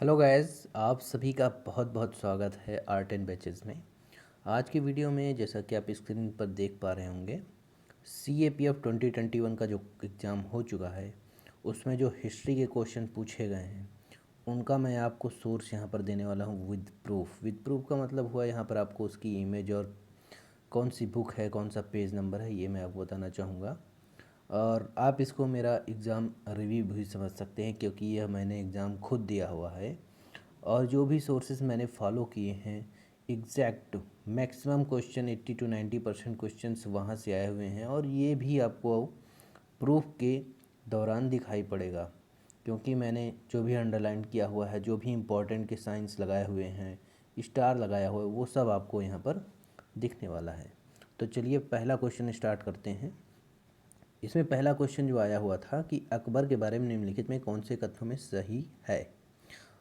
Hello guys, आप सभी का बहुत बहुत स्वागत है आर्ट एंड बैचेस में। आज की वीडियो में जैसा कि आप स्क्रीन पर देख पा रहे होंगे, CAPF 2021 का जो एग्ज़ाम हो चुका है उसमें जो हिस्ट्री के क्वेश्चन पूछे गए हैं उनका मैं आपको सोर्स यहाँ पर देने वाला हूँ विद प्रूफ। विद प्रूफ का मतलब हुआ यहाँ पर आपको उसकी इमेज और कौन सी बुक है, कौन सा पेज नंबर है, ये मैं आपको बताना चाहूँगा। और आप इसको मेरा एग्ज़ाम रिव्यू भी समझ सकते हैं क्योंकि यह मैंने एग्ज़ाम खुद दिया हुआ है और जो भी सोर्सेज मैंने फॉलो किए हैं exact maximum question 80 to 90% questions वहाँ से आए हुए हैं। और ये भी आपको प्रूफ के दौरान दिखाई पड़ेगा क्योंकि मैंने जो भी अंडरलाइन किया हुआ है, जो भी इम्पोर्टेंट के साइंस लगाए हुए हैं, स्टार लगाया हुआ है, वो सब आपको यहाँ पर दिखने वाला है। तो चलिए पहला क्वेश्चन स्टार्ट करते हैं। इसमें पहला क्वेश्चन जो आया हुआ था कि अकबर के बारे में निम्नलिखित में कौन से कथनों में सही है।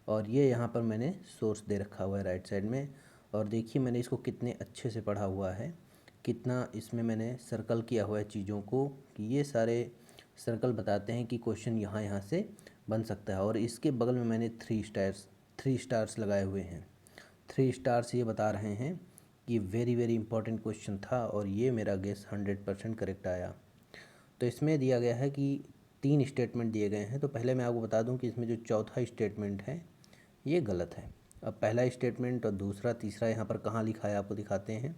और ये यहाँ पर मैंने सोर्स दे रखा हुआ है राइट साइड में। और देखिए मैंने इसको कितने अच्छे से पढ़ा हुआ है, कितना इसमें मैंने सर्कल किया हुआ है चीज़ों को कि ये सारे सर्कल बताते हैं कि क्वेश्चन यहाँ यहाँ से बन सकता है। और इसके बगल में मैंने थ्री स्टार्स लगाए हुए हैं। 3 स्टार्स ये बता रहे हैं कि वेरी वेरी इंपॉर्टेंट क्वेश्चन था और ये मेरा गेस 100% करेक्ट आया। तो इसमें दिया गया है कि 3 स्टेटमेंट दिए गए हैं। तो पहले मैं आपको बता दूं कि इसमें जो चौथा स्टेटमेंट है ये गलत है। अब पहला स्टेटमेंट और दूसरा तीसरा यहाँ पर कहाँ लिखा है आपको दिखाते हैं।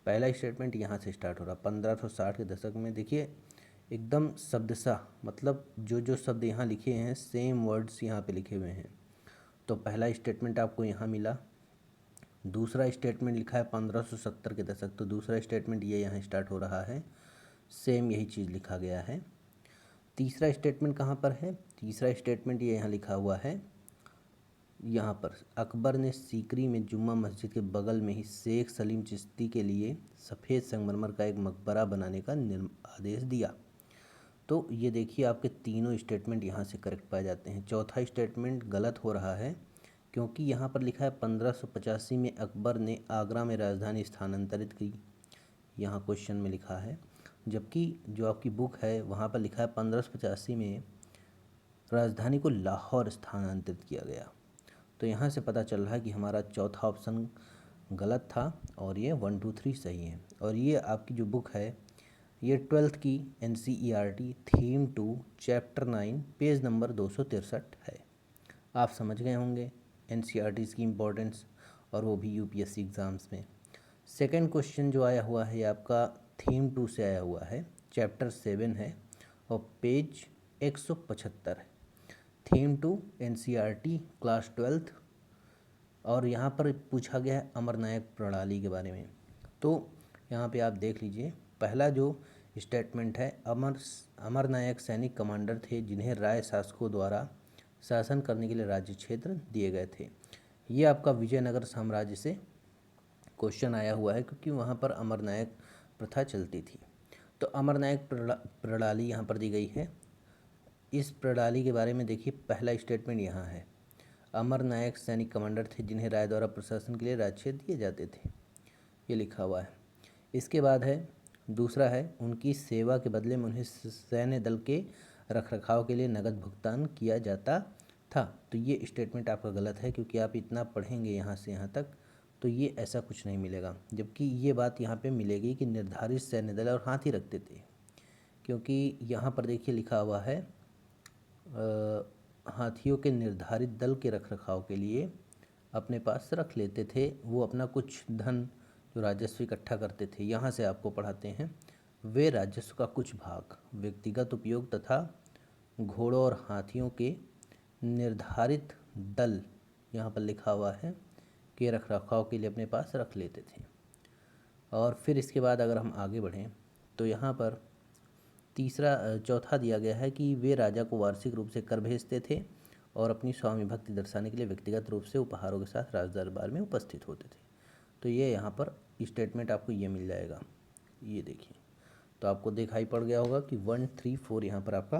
पहला स्टेटमेंट यहाँ से स्टार्ट हो रहा 1560 के दशक में। देखिए एकदम शब्दशः मतलब जो जो शब्द यहाँ लिखे हैं सेम वर्ड्स यहाँ पे लिखे हुए हैं। तो पहला स्टेटमेंट आपको यहाँ मिला। दूसरा स्टेटमेंट लिखा है 1570 के दशक, तो दूसरा स्टेटमेंट ये यहाँ स्टार्ट हो रहा है, सेम यही चीज़ लिखा गया है। तीसरा स्टेटमेंट कहाँ पर है, तीसरा स्टेटमेंट ये यहाँ लिखा हुआ है, यहाँ पर अकबर ने सीकरी में जुम्मा मस्जिद के बगल में ही शेख सलीम चिश्ती के लिए सफ़ेद संगमरमर का एक मकबरा बनाने का आदेश दिया। तो ये देखिए आपके तीनों स्टेटमेंट यहाँ से करेक्ट पाए जाते हैं। चौथा स्टेटमेंट गलत हो रहा है क्योंकि यहाँ पर लिखा है 1585 में अकबर ने आगरा में राजधानी स्थानांतरित की, यहाँ क्वेश्चन में लिखा है। जबकि जो आपकी बुक है वहाँ पर लिखा है 1585 में राजधानी को लाहौर स्थानांतरित किया गया। तो यहाँ से पता चल रहा है कि हमारा चौथा ऑप्शन गलत था और ये 1 2 3 सही है। और ये आपकी जो बुक है ये 12th की NCERT theme 2 chapter 9 page number 263 है। आप समझ गए होंगे NCERTs की इम्पोर्टेंस, और वो भी UPSC एग्ज़ाम्स में। सेकंड क्वेश्चन जो आया हुआ है आपका थीम 2 से आया हुआ है, चैप्टर 7 है और पेज 175 है। Theme 2 NCERT class 12th। और यहाँ पर पूछा गया है अमरनायक प्रणाली के बारे में। तो यहाँ पे आप देख लीजिए, पहला जो स्टेटमेंट है, अमरनायक सैनिक कमांडर थे जिन्हें राय शासकों द्वारा शासन करने के लिए राज्य क्षेत्र दिए गए थे। ये आपका विजयनगर साम्राज्य से क्वेश्चन आया हुआ है क्योंकि वहाँ पर अमरनायक प्रथा चलती थी। तो अमरनायक प्रणाली यहाँ पर दी गई है। इस प्रणाली के बारे में देखिए, पहला स्टेटमेंट यहाँ है, अमरनायक सैनिक कमांडर थे जिन्हें राय द्वारा प्रशासन के लिए राज्य क्षेत्र दिए जाते थे, ये लिखा हुआ है। इसके बाद है दूसरा है, उनकी सेवा के बदले में उन्हें सैन्य दल के रखरखाव के लिए नगद भुगतान किया जाता था। तो ये स्टेटमेंट आपका गलत है क्योंकि आप इतना पढ़ेंगे यहाँ से यहाँ तक तो ये ऐसा कुछ नहीं मिलेगा। जबकि ये बात यहाँ पे मिलेगी कि निर्धारित सैन्य दल और हाथी रखते थे, क्योंकि यहाँ पर देखिए लिखा हुआ है हाथियों के निर्धारित दल के रखरखाव के लिए अपने पास रख लेते थे। वो अपना कुछ धन जो राजस्व इकट्ठा करते थे, यहाँ से आपको पढ़ाते हैं, वे राजस्व का कुछ भाग व्यक्तिगत उपयोग तथा घोड़ों और हाथियों के निर्धारित दल, यहाँ पर लिखा हुआ है, के रखरखाव के लिए अपने पास रख लेते थे। और फिर इसके बाद अगर हम आगे बढ़ें तो यहाँ पर चौथा दिया गया है कि वे राजा को वार्षिक रूप से कर भेजते थे और अपनी स्वामी भक्ति दर्शाने के लिए व्यक्तिगत रूप से उपहारों के साथ राज दरबार में उपस्थित होते थे। तो ये यहाँ पर स्टेटमेंट आपको ये मिल जाएगा, ये देखिए। तो आपको दिखाई पड़ गया होगा कि 1 3 4 यहाँ पर आपका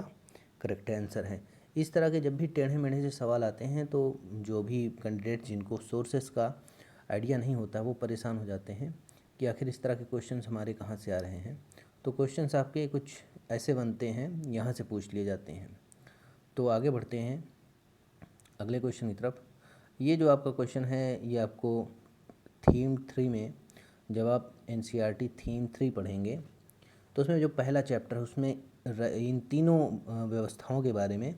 करेक्ट आंसर है। इस तरह के जब भी टेढ़े मेढ़े से सवाल आते हैं तो जो भी कैंडिडेट जिनको सोर्सेस का आइडिया नहीं होता वो परेशान हो जाते हैं कि आखिर इस तरह के क्वेश्चंस हमारे कहाँ से आ रहे हैं। तो क्वेश्चंस आपके कुछ ऐसे बनते हैं, यहाँ से पूछ लिए जाते हैं। तो आगे बढ़ते हैं। अगले क्वेश्चन की तरफ। ये जो आपका क्वेश्चन है ये आपको थीम 3 में, जब आप एनसीईआरटी थीम 3 पढ़ेंगे तो उसमें जो पहला चैप्टर है उसमें इन तीनों व्यवस्थाओं के बारे में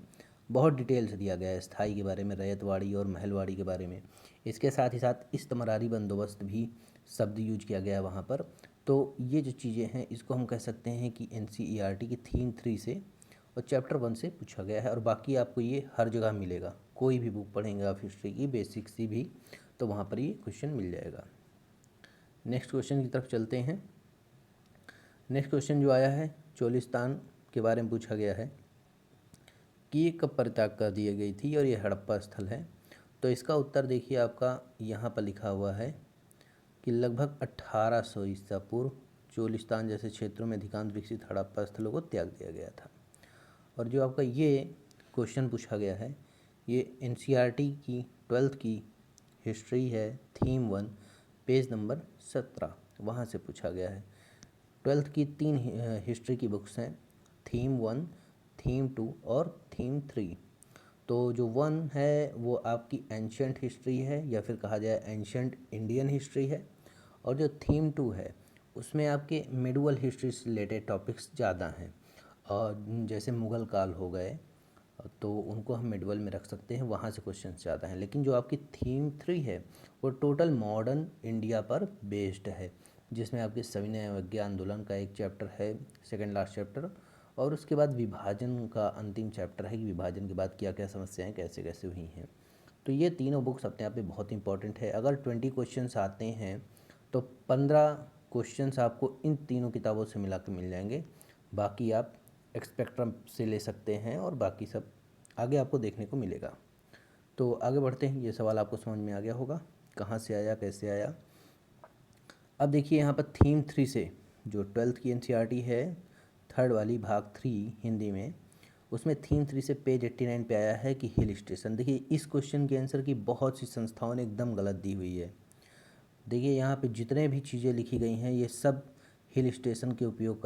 बहुत डिटेल से दिया गया है। स्थाई के बारे में, रैयतवाड़ी और महलवाड़ी के बारे में। इसके साथ ही साथ इस्तमरारी बंदोबस्त भी शब्द यूज किया गया है वहाँ पर। तो ये जो चीज़ें हैं इसको हम कह सकते हैं कि एनसीईआरटी की थीम 3 से और चैप्टर 1 से पूछा गया है। और बाकी आपको ये हर जगह मिलेगा, कोई भी बुक पढ़ेंगे आप हिस्ट्री की बेसिक सी भी, तो वहाँ पर ये क्वेश्चन मिल जाएगा। नेक्स्ट क्वेश्चन की तरफ चलते हैं। नेक्स्ट क्वेश्चन जो आया है, चोलिस्तान के बारे में पूछा गया है कि ये कब परित्याग कर दी गई थी और ये हड़प्पा स्थल है। तो इसका उत्तर देखिए आपका यहाँ पर लिखा हुआ है कि लगभग 1800 ईसा पूर्व चोलिस्तान जैसे क्षेत्रों में अधिकांश विकसित हड़प्पा स्थलों को त्याग दिया गया था। और जो आपका ये क्वेश्चन पूछा गया है ये एनसीईआरटी की 12th की हिस्ट्री है, थीम 1, पेज नंबर 17, वहाँ से पूछा गया है। 12th की 3 हिस्ट्री की बुक्स हैं, थीम 1, थीम 2 और थीम 3। तो जो 1 है वो आपकी एंशंट हिस्ट्री है या फिर कहा जाए एंशंट इंडियन हिस्ट्री है। और जो थीम 2 है उसमें आपके मिडवल हिस्ट्री से रिलेटेड टॉपिक्स ज़्यादा हैं, और जैसे मुग़ल काल हो गए तो उनको हम मिडवल में रख सकते हैं, वहाँ से क्वेश्चन ज़्यादा हैं। लेकिन जो आपकी थीम 3 है वो टोटल मॉडर्न इंडिया पर बेस्ड है, जिसमें आपके सविनय अवज्ञा आंदोलन का एक चैप्टर है, सेकंड लास्ट चैप्टर, और उसके बाद विभाजन का अंतिम चैप्टर है कि विभाजन के बाद क्या क्या समस्याएं कैसे कैसे हुई हैं। तो ये तीनों बुक्स अपने आप में बहुत इंपॉर्टेंट है। अगर 20 क्वेश्चंस आते हैं तो 15 क्वेश्चंस आपको इन तीनों किताबों से मिला के मिल जाएंगे। बाकी आप एक्सपेक्ट्रम से ले सकते हैं और बाकी सब आगे आपको देखने को मिलेगा। तो आगे बढ़ते हैं। ये सवाल आपको समझ में आ गया होगा कहाँ से आया कैसे आया। अब देखिए यहाँ पर थीम 3 से जो 12th की एनसीईआरटी है, थर्ड वाली भाग 3 हिंदी में, उसमें थीम 3 से पेज 89 पे आया है कि हिल स्टेशन। देखिए इस क्वेश्चन के आंसर की बहुत सी संस्थाओं ने एकदम गलत दी हुई है। देखिए यहाँ पे जितने भी चीज़ें लिखी गई हैं ये सब हिल स्टेशन के उपयोग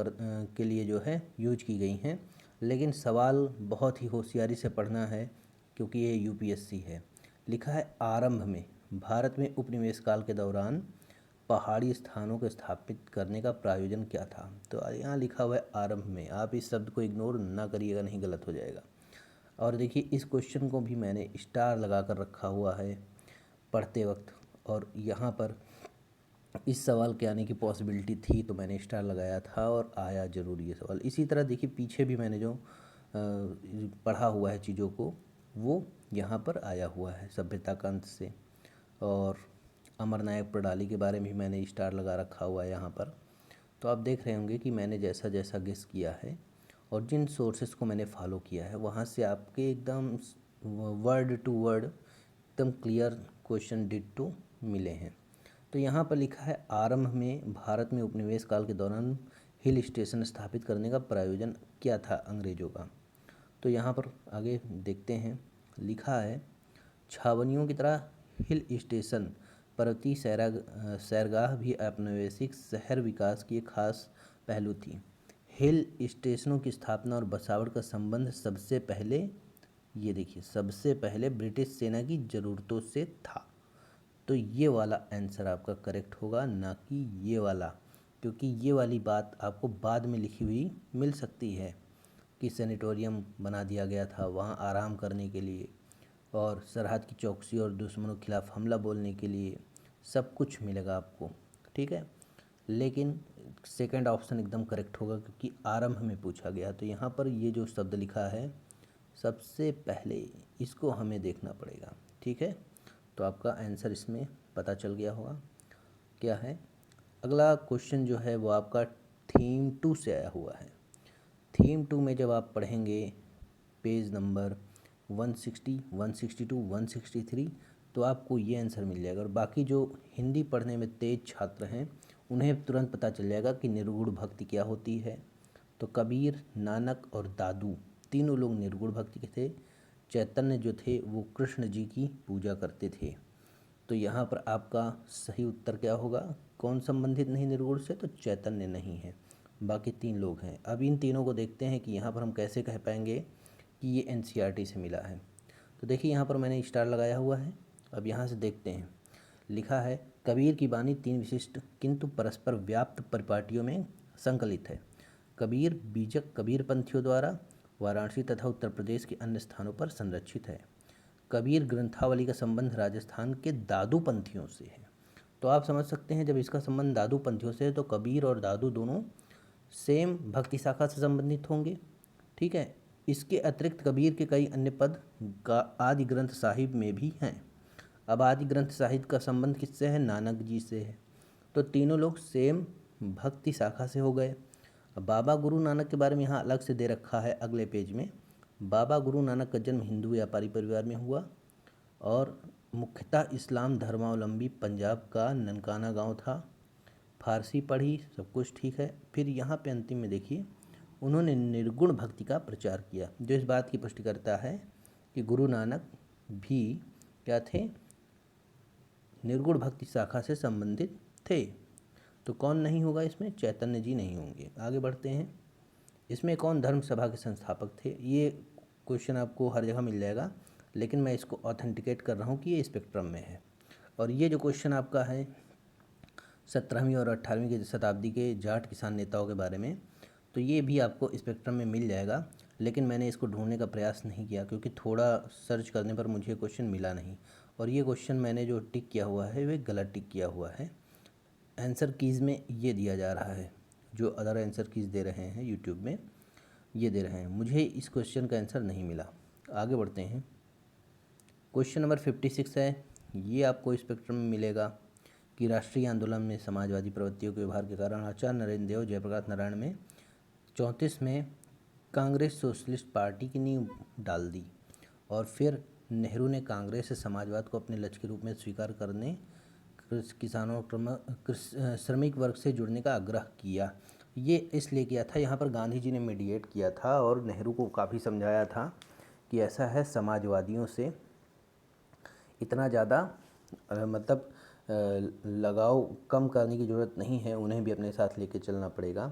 के लिए जो है यूज की गई हैं। लेकिन सवाल बहुत ही होशियारी से पढ़ना है क्योंकि ये यूपीएससी है। लिखा है आरंभ में भारत में उपनिवेश काल के दौरान पहाड़ी स्थानों को स्थापित करने का प्रायोजन क्या था। तो यहाँ लिखा हुआ है आरंभ में, आप इस शब्द को इग्नोर ना करिएगा, नहीं गलत हो जाएगा। और देखिए इस क्वेश्चन को भी मैंने स्टार लगा कर रखा हुआ है पढ़ते वक्त, और यहाँ पर इस सवाल के आने की पॉसिबिलिटी थी तो मैंने स्टार लगाया था और आया ज़रूर ये सवाल। इसी तरह देखिए पीछे भी मैंने जो पढ़ा हुआ है चीज़ों को वो यहाँ पर आया हुआ है सभ्यता का अंत से। और अमरनायक प्रणाली के बारे में भी मैंने स्टार लगा रखा हुआ है यहाँ पर। तो आप देख रहे होंगे कि मैंने जैसा जैसा गेस किया है और जिन सोर्सेस को मैंने फॉलो किया है वहाँ से आपके एकदम वर्ड टू वर्ड एकदम क्लियर क्वेश्चन डिट्टो मिले हैं। तो यहाँ पर लिखा है आरंभ में भारत में उपनिवेश काल के दौरान हिल स्टेशन स्थापित करने का प्रायोजन क्या था अंग्रेजों का। तो यहाँ पर आगे देखते हैं, लिखा है छावनियों की तरह हिल स्टेशन पर्वतीय सैरगाह भी औपनिवेशिक शहर विकास की एक खास पहलू थी। हिल स्टेशनों की स्थापना और बसावट का संबंध सबसे पहले, ये देखिए, सबसे पहले ब्रिटिश सेना की ज़रूरतों से था। तो ये वाला आंसर आपका करेक्ट होगा, ना कि ये वाला, क्योंकि ये वाली बात आपको बाद में लिखी हुई मिल सकती है कि सेनेटोरियम बना दिया गया था वहाँ आराम करने के लिए और सरहद की चौकसी और दुश्मनों के खिलाफ हमला बोलने के लिए, सब कुछ मिलेगा आपको, ठीक है। लेकिन सेकंड ऑप्शन एकदम करेक्ट होगा क्योंकि आरंभ में पूछा गया। तो यहाँ पर ये जो शब्द लिखा है सबसे पहले, इसको हमें देखना पड़ेगा, ठीक है। तो आपका आंसर इसमें पता चल गया होगा क्या है। अगला क्वेश्चन जो है वो आपका थीम 2 से आया हुआ है। थीम 2 में जब आप पढ़ेंगे पेज नंबर 160, 162, 163, तो आपको ये आंसर मिल जाएगा। और बाकी जो हिंदी पढ़ने में तेज छात्र हैं उन्हें तुरंत पता चल जाएगा कि निर्गुण भक्ति क्या होती है। तो कबीर, नानक और दादू तीनों लोग निर्गुण भक्ति के थे। चैतन्य जो थे वो कृष्ण जी की पूजा करते थे। तो यहाँ पर आपका सही उत्तर क्या होगा, कौन संबंधित नहीं निर्गुण से, तो चैतन्य नहीं है, बाकी 3 लोग हैं। अब इन तीनों को देखते हैं कि यहाँ पर हम कैसे कह पाएंगे कि ये एनसीईआरटी से मिला है। तो देखिए यहाँ पर मैंने स्टार लगाया हुआ है। अब यहाँ से देखते हैं, लिखा है कबीर की बानी 3 विशिष्ट किंतु परस्पर व्याप्त परिपाटियों में संकलित है। कबीर बीजक कबीर पंथियों द्वारा वाराणसी तथा उत्तर प्रदेश के अन्य स्थानों पर संरक्षित है। कबीर ग्रंथावली का संबंध राजस्थान के दादू पंथियों से है। तो आप समझ सकते हैं, जब इसका संबंध दादू पंथियों से है तो कबीर और दादू दोनों सेम भक्ति शाखा से संबंधित होंगे। ठीक है। इसके अतिरिक्त कबीर के कई अन्य पद आदि ग्रंथ साहिब में भी हैं। अब आदि ग्रंथ साहिब का संबंध किससे है? नानक जी से है। तो तीनों लोग सेम भक्ति शाखा से हो गए। अब बाबा गुरु नानक के बारे में यहाँ अलग से दे रखा है अगले पेज में। बाबा गुरु नानक का जन्म हिंदू व्यापारी परिवार में हुआ और मुख्यतः इस्लाम धर्मावलंबी पंजाब का ननकाना गांव था। फारसी पढ़ी, सब कुछ ठीक है। फिर यहाँ पे अंतिम में देखिए, उन्होंने निर्गुण भक्ति का प्रचार किया, जो इस बात की पुष्टि करता है कि गुरु नानक भी क्या थे? निर्गुण भक्ति शाखा से संबंधित थे। तो कौन नहीं होगा इसमें? चैतन्य जी नहीं होंगे। आगे बढ़ते हैं। इसमें कौन धर्म सभा के संस्थापक थे? ये क्वेश्चन आपको हर जगह मिल जाएगा, लेकिन मैं इसको ऑथेंटिकेट कर रहा हूँ कि ये स्पेक्ट्रम में है। और ये जो क्वेश्चन आपका है 17वीं और 18वीं की शताब्दी के जाट किसान नेताओं के बारे में, तो ये भी आपको स्पेक्ट्रम में मिल जाएगा, लेकिन मैंने इसको ढूंढने का प्रयास नहीं किया क्योंकि थोड़ा सर्च करने पर मुझे क्वेश्चन मिला नहीं। और ये क्वेश्चन मैंने जो टिक किया हुआ है वे गलत टिक किया हुआ है। आंसर कीज़ में ये दिया जा रहा है, जो अदर आंसर कीज़ दे रहे हैं यूट्यूब में ये दे रहे हैं। मुझे इस क्वेश्चन का आंसर नहीं मिला। आगे बढ़ते हैं। क्वेश्चन नंबर 56 है। ये आपको स्पेक्ट्रम में मिलेगा कि राष्ट्रीय आंदोलन में समाजवादी प्रवृत्तियों के व्यवहार के कारण आचार्य नरेंद्र देव जयप्रकाश नारायण में 34 में कांग्रेस सोशलिस्ट पार्टी की नींव डाल दी और फिर नेहरू ने कांग्रेस से समाजवाद को अपने लक्ष्य के रूप में स्वीकार करने, किसानों श्रमिक वर्ग से जुड़ने का आग्रह किया। ये इसलिए किया था, यहाँ पर गांधी जी ने मीडिएट किया था और नेहरू को काफ़ी समझाया था कि ऐसा है, समाजवादियों से इतना ज़्यादा मतलब लगाव कम करने की ज़रूरत नहीं है, उन्हें भी अपने साथ लेके चलना पड़ेगा।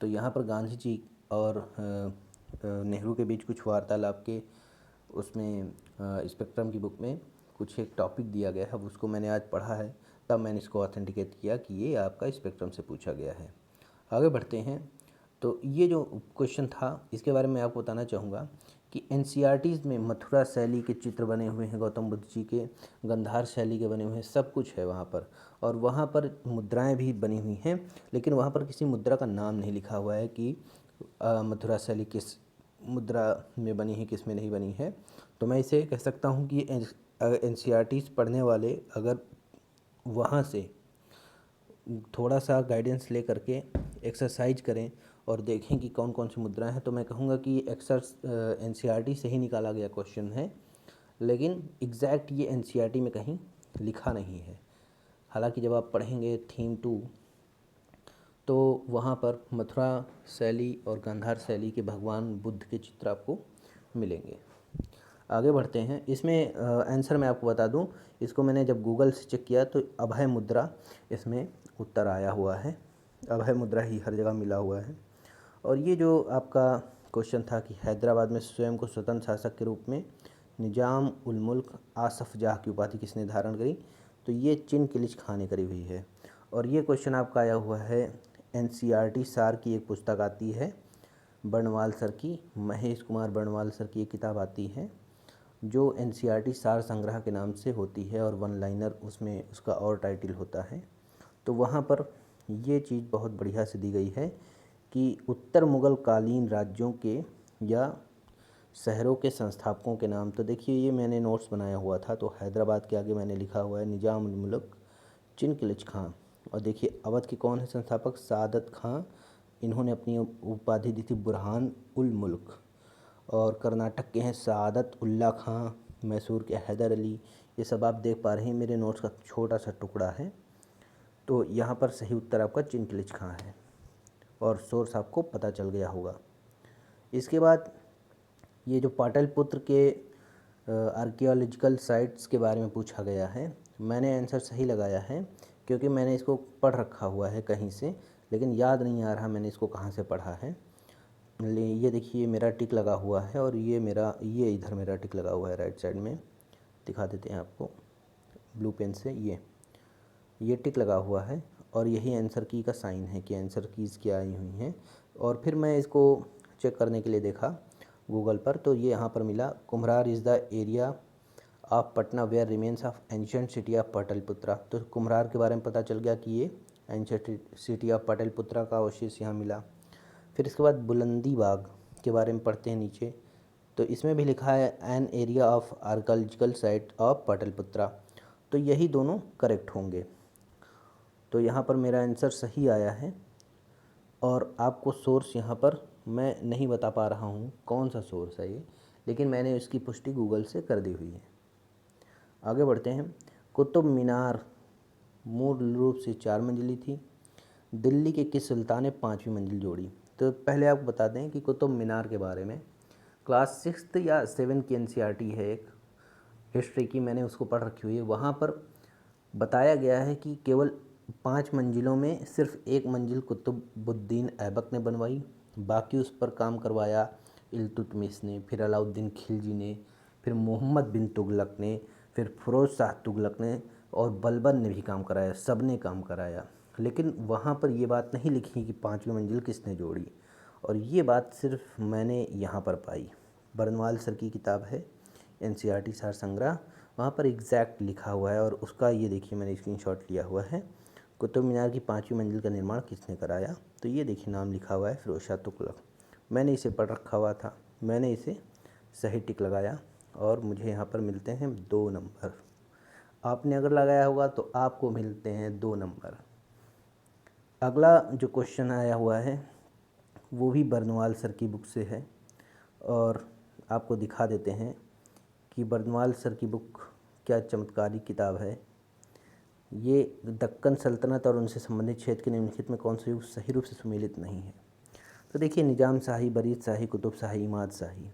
तो यहाँ पर गांधी जी और नेहरू के बीच कुछ वार्तालाप के उसमें स्पेक्ट्रम की बुक में कुछ एक टॉपिक दिया गया है, उसको मैंने आज पढ़ा है, तब मैंने इसको ऑथेंटिकेट किया कि ये आपका स्पेक्ट्रम से पूछा गया है। आगे बढ़ते हैं। तो ये जो क्वेश्चन था इसके बारे में आपको बताना चाहूँगा कि एनसीईआरटीज़ में मथुरा शैली के चित्र बने हुए हैं, गौतम बुद्ध जी के गांधार शैली के बने हुए हैं, सब कुछ है वहाँ पर। और वहाँ पर मुद्राएं भी बनी हुई हैं, लेकिन वहाँ पर किसी मुद्रा का नाम नहीं लिखा हुआ है कि मथुरा शैली किस मुद्रा में बनी है, किस में नहीं बनी है। तो मैं इसे कह सकता हूँ कि एनसीईआरटीज़ पढ़ने वाले अगर वहाँ से थोड़ा सा गाइडेंस ले करके एक्सरसाइज करें और देखें कि कौन कौन सी मुद्राएं हैं, तो मैं कहूँगा कि एनसीईआरटी से ही निकाला गया क्वेश्चन है, लेकिन एग्जैक्ट ये एनसीईआरटी में कहीं लिखा नहीं है। हालांकि जब आप पढ़ेंगे थीम 2 तो वहाँ पर मथुरा शैली और गांधार शैली के भगवान बुद्ध के चित्र आपको मिलेंगे। आगे बढ़ते हैं। इसमें आंसर मैं आपको बता दूं, इसको मैंने जब गूगल से चेक किया तो अभय मुद्रा इसमें उत्तर आया हुआ है। अभय मुद्रा ही हर जगह मिला हुआ है। और ये जो आपका क्वेश्चन था कि हैदराबाद में स्वयं को स्वतंत्र शासक के रूप में निजाम उल मुल्क आसफ जाह की उपाधि किसने धारण करी, तो ये चिन किलिच खां ने करी हुई है। और ये क्वेश्चन आपका आया हुआ है एनसीईआरटी सार की एक पुस्तक आती है बर्णवाल सर की, महेश कुमार बर्णवाल सर की एक किताब आती है जो एनसीईआरटी सार संग्रह के नाम से होती है और वन लाइनर उसमें उसका और टाइटल होता है। तो वहाँ पर ये चीज़ बहुत बढ़िया से दी गई है कि उत्तर मुग़ल कालीन राज्यों के या शहरों के संस्थापकों के नाम। तो देखिए ये मैंने नोट्स बनाया हुआ था, तो हैदराबाद के आगे मैंने लिखा हुआ है निजाम उल मुल्क चिन किलिच खां। और देखिए अवध के कौन है संस्थापक? सादत खां, इन्होंने अपनी उपाधि दी थी बुरहान उल मुल्क। और कर्नाटक के हैं सादत उल्ला खां, मैसूर के हैदर अली। ये सब आप देख पा रहे हैं मेरे नोट्स का छोटा सा टुकड़ा है। तो यहाँ पर सही उत्तर आपका चिन किलिच खां है और सोर्स आपको पता चल गया होगा। इसके बाद ये जो पाटलिपुत्र के आर्कियोलॉजिकल साइट्स के बारे में पूछा गया है, मैंने आंसर सही लगाया है क्योंकि मैंने इसको पढ़ रखा हुआ है कहीं से, लेकिन याद नहीं आ रहा मैंने इसको कहाँ से पढ़ा है। ये देखिए मेरा टिक लगा हुआ है और ये इधर मेरा टिक लगा हुआ है राइट साइड में, दिखा देते हैं आपको ब्लू पेन से। ये टिक लगा हुआ है और यही आंसर की का साइन है कि आंसर कीज़ क्या आई हुई हैं। और फिर मैं इसको चेक करने के लिए देखा गूगल पर, तो ये यहाँ पर मिला, Kumhrar is the area of Patna where remains of ancient city of Pataliputra. तो कुम्हरार के बारे में पता चल गया कि ये एंशियंट सिटी ऑफ पाटलिपुत्रा का अवशेष यहाँ मिला। फिर इसके बाद बुलंदी बाग के बारे में पढ़ते हैं नीचे, तो इसमें भी लिखा है an area of archaeological site of Pataliputra. तो यही दोनों करेक्ट होंगे। तो यहाँ पर मेरा आंसर सही आया है। और आपको सोर्स यहाँ पर मैं नहीं बता पा रहा हूँ कौन सा सोर्स है ये, लेकिन मैंने इसकी पुष्टि गूगल से कर दी हुई है। आगे बढ़ते हैं। कुतुब मीनार मूल रूप से 4 मंजिली थी। दिल्ली के किस सुल्तान ने 5वीं मंजिल जोड़ी? तो पहले आपको बता दें कि कुतुब मीनार के बारे में क्लास 6 या 7 की एनसीईआरटी है एक हिस्ट्री की, मैंने उसको पढ़ रखी हुई है। वहाँ पर बताया गया है कि केवल 5 मंजिलों में सिर्फ 1 मंजिल कुतुबुद्दीन ऐबक ने बनवाई, बाकी उस पर काम करवाया इल्तुतमिश ने, फिर अलाउद्दीन खिलजी ने, फिर मोहम्मद बिन तुगलक ने, फिर फिरोज शाह तुगलक ने और बलबन ने भी काम कराया, सब ने काम कराया। लेकिन वहाँ पर ये बात नहीं लिखी कि 5वीं मंजिल किसने जोड़ी, और ये बात सिर्फ मैंने यहाँ पर पाई। बरनवाल सर की किताब है एनसीईआरटी सार संग्रह, वहाँ पर एग्जैक्ट लिखा हुआ है और उसका ये देखिए मैंने स्क्रीनशॉट लिया हुआ है। कुतुब मीनार की 5वीं मंजिल का निर्माण किसने कराया? तो ये देखिए नाम लिखा हुआ है फिरोज शाह तुगलक। मैंने इसे पढ़ रखा हुआ था, मैंने इसे सही टिक लगाया और मुझे यहाँ पर मिलते हैं 2 नंबर। आपने अगर लगाया होगा तो आपको मिलते हैं 2 नंबर। अगला जो क्वेश्चन आया हुआ है वो भी बरनवाल सर की बुक से है और आपको दिखा देते हैं कि बरनवाल सर की बुक क्या चमत्कारी किताब है। ये दक्कन सल्तनत और उनसे संबंधित क्षेत्र के निम्नलिखित में कौन सा युग सही रूप से सुमेलित नहीं है? तो देखिए निजाम शाही, बरीद शाही, कुतुब शाही, इमाद शाही।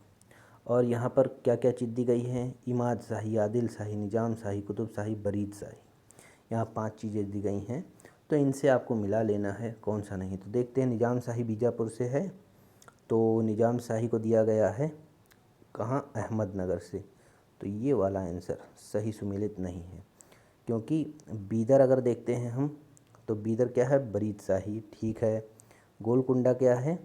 और यहाँ पर क्या क्या चीज़ दी गई है? इमाद शाही, आदिल शाही, निजाम शाही, कुतुब शाही, बरीद शाही। यहाँ 5 चीज़ें दी गई हैं, तो इनसे आपको मिला लेना है कौन सा नहीं। तो देखते हैं, निजाम शाही बीजापुर से है, तो निजाम शाही को दिया गया है कहाँ? अहमदनगर से। तो ये वाला आंसर सही सुमेलित नहीं है, क्योंकि बीदर अगर देखते हैं हम तो बीदर क्या है? बरीद शाही, ठीक है। गोलकुंडा क्या है?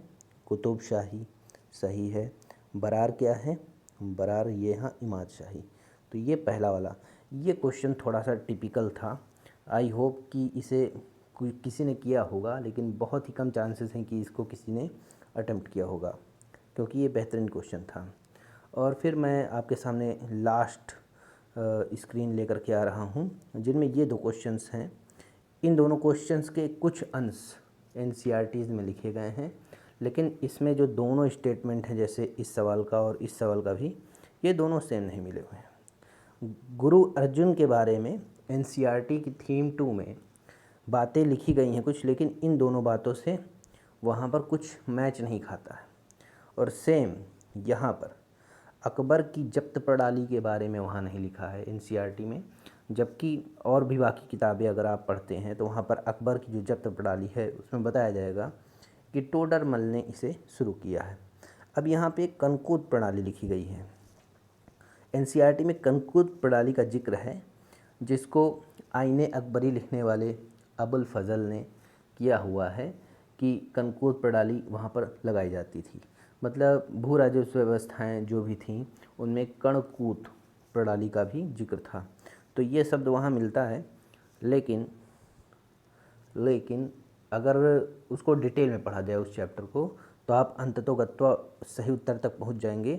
कुतुब शाही, सही है। बरार क्या है? बरार ये यहाँ इमाद शाही। तो ये पहला वाला, ये क्वेश्चन थोड़ा सा टिपिकल था। आई होप कि इसे किसी ने किया होगा, लेकिन बहुत ही कम चांसेस हैं कि इसको किसी ने अटेम्प्ट किया होगा, क्योंकि ये बेहतरीन क्वेश्चन था। और फिर मैं आपके सामने लास्ट स्क्रीन लेकर के आ रहा हूँ, जिनमें ये 2 क्वेश्चंस हैं। इन दोनों क्वेश्चंस के कुछ अंश एनसीईआरटीज़ में लिखे गए हैं, लेकिन इसमें जो दोनों स्टेटमेंट हैं, जैसे इस सवाल का और इस सवाल का भी, ये दोनों सेम नहीं मिले हुए हैं। गुरु अर्जुन के बारे में एनसीईआरटी की थीम 2 में बातें लिखी गई हैं कुछ, लेकिन इन दोनों बातों से वहाँ पर कुछ मैच नहीं खाता है। और सेम यहाँ पर अकबर की जब्त प्रणाली के बारे में वहाँ नहीं लिखा है एनसीईआरटी में, जबकि और भी बाकी किताबें अगर आप पढ़ते हैं तो वहाँ पर अकबर की जो जब्त प्रणाली है उसमें बताया जाएगा कि टोडरमल ने इसे शुरू किया है। अब यहाँ पे कनकूद प्रणाली लिखी गई है, एनसीईआरटी में कनकूद प्रणाली का जिक्र है, जिसको आईने अकबरी लिखने वाले अबुल फजल ने किया हुआ है कि कनकूद प्रणाली वहाँ पर लगाई जाती थी। मतलब भू राजस्व व्यवस्थाएँ जो भी थीं उनमें कणकूट प्रणाली का भी जिक्र था। तो ये शब्द वहाँ मिलता है, लेकिन अगर उसको डिटेल में पढ़ा जाए उस चैप्टर को, तो आप अंततोगत्वा सही उत्तर तक पहुँच जाएंगे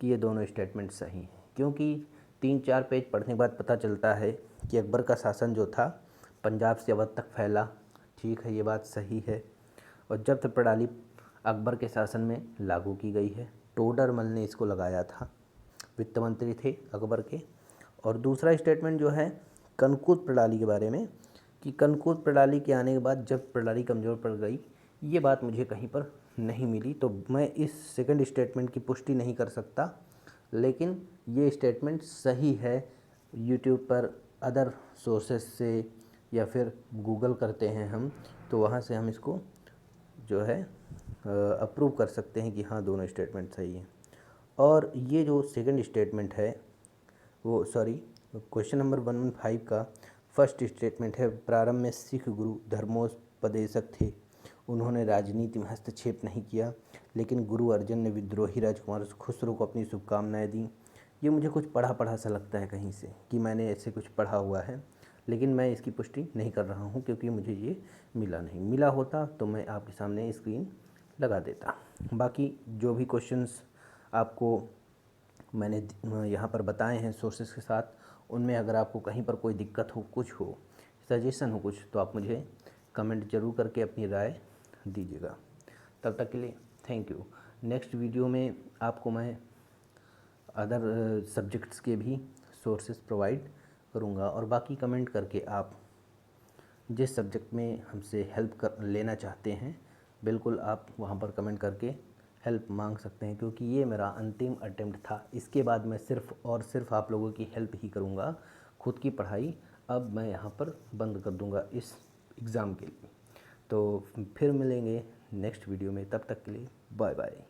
कि ये दोनों स्टेटमेंट सही हैं। क्योंकि 3-4 पेज पढ़ने के बाद पता चलता है कि अकबर का शासन जो था पंजाब से अवध तक फैला, ठीक है, ये बात सही है। और जब्त प्रणाली अकबर के शासन में लागू की गई है, टोडरमल ने इसको लगाया था, वित्त मंत्री थे अकबर के। और दूसरा स्टेटमेंट जो है कनकूट प्रणाली के बारे में, कि कनकूट प्रणाली के आने के बाद जब प्रणाली कमज़ोर पड़ गई, ये बात मुझे कहीं पर नहीं मिली, तो मैं इस सेकंड स्टेटमेंट की पुष्टि नहीं कर सकता। लेकिन ये स्टेटमेंट सही है। यूट्यूब पर अदर सोर्सेस से या फिर गूगल करते हैं हम, तो वहाँ से हम इसको जो है अप्रूव कर सकते हैं कि हाँ दोनों स्टेटमेंट सही हैं। और ये जो सेकंड स्टेटमेंट है वो क्वेश्चन नंबर 115 का फर्स्ट स्टेटमेंट है, प्रारंभ में सिख गुरु धर्मोपदेशक थे, उन्होंने राजनीति में हस्तक्षेप नहीं किया, लेकिन गुरु अर्जन ने विद्रोही राजकुमार खुसरो को अपनी शुभकामनाएं दी। ये मुझे कुछ पढ़ा सा लगता है कहीं से कि मैंने ऐसे कुछ पढ़ा हुआ है, लेकिन मैं इसकी पुष्टि नहीं कर रहा हूँ क्योंकि मुझे ये मिला नहीं। मिला होता तो मैं आपके सामने स्क्रीन लगा देता। बाकी जो भी क्वेश्चंस आपको मैंने यहाँ पर बताए हैं सोर्सेस के साथ, उनमें अगर आपको कहीं पर कोई दिक्कत हो, कुछ हो, सजेशन हो कुछ, तो आप मुझे कमेंट जरूर करके अपनी राय दीजिएगा। तब तक के लिए थैंक यू। नेक्स्ट वीडियो में आपको मैं अदर सब्जेक्ट्स के भी सोर्सेस प्रोवाइड करूँगा, और बाकी कमेंट करके आप जिस सब्जेक्ट में हमसे हेल्प कर लेना चाहते हैं बिल्कुल आप वहाँ पर कमेंट करके हेल्प मांग सकते हैं, क्योंकि ये मेरा अंतिम अटेम्प्ट था। इसके बाद मैं सिर्फ़ और सिर्फ आप लोगों की हेल्प ही करूँगा। खुद की पढ़ाई अब मैं यहाँ पर बंद कर दूँगा इस एग्ज़ाम के लिए। तो फिर मिलेंगे नेक्स्ट वीडियो में, तब तक के लिए बाय बाय।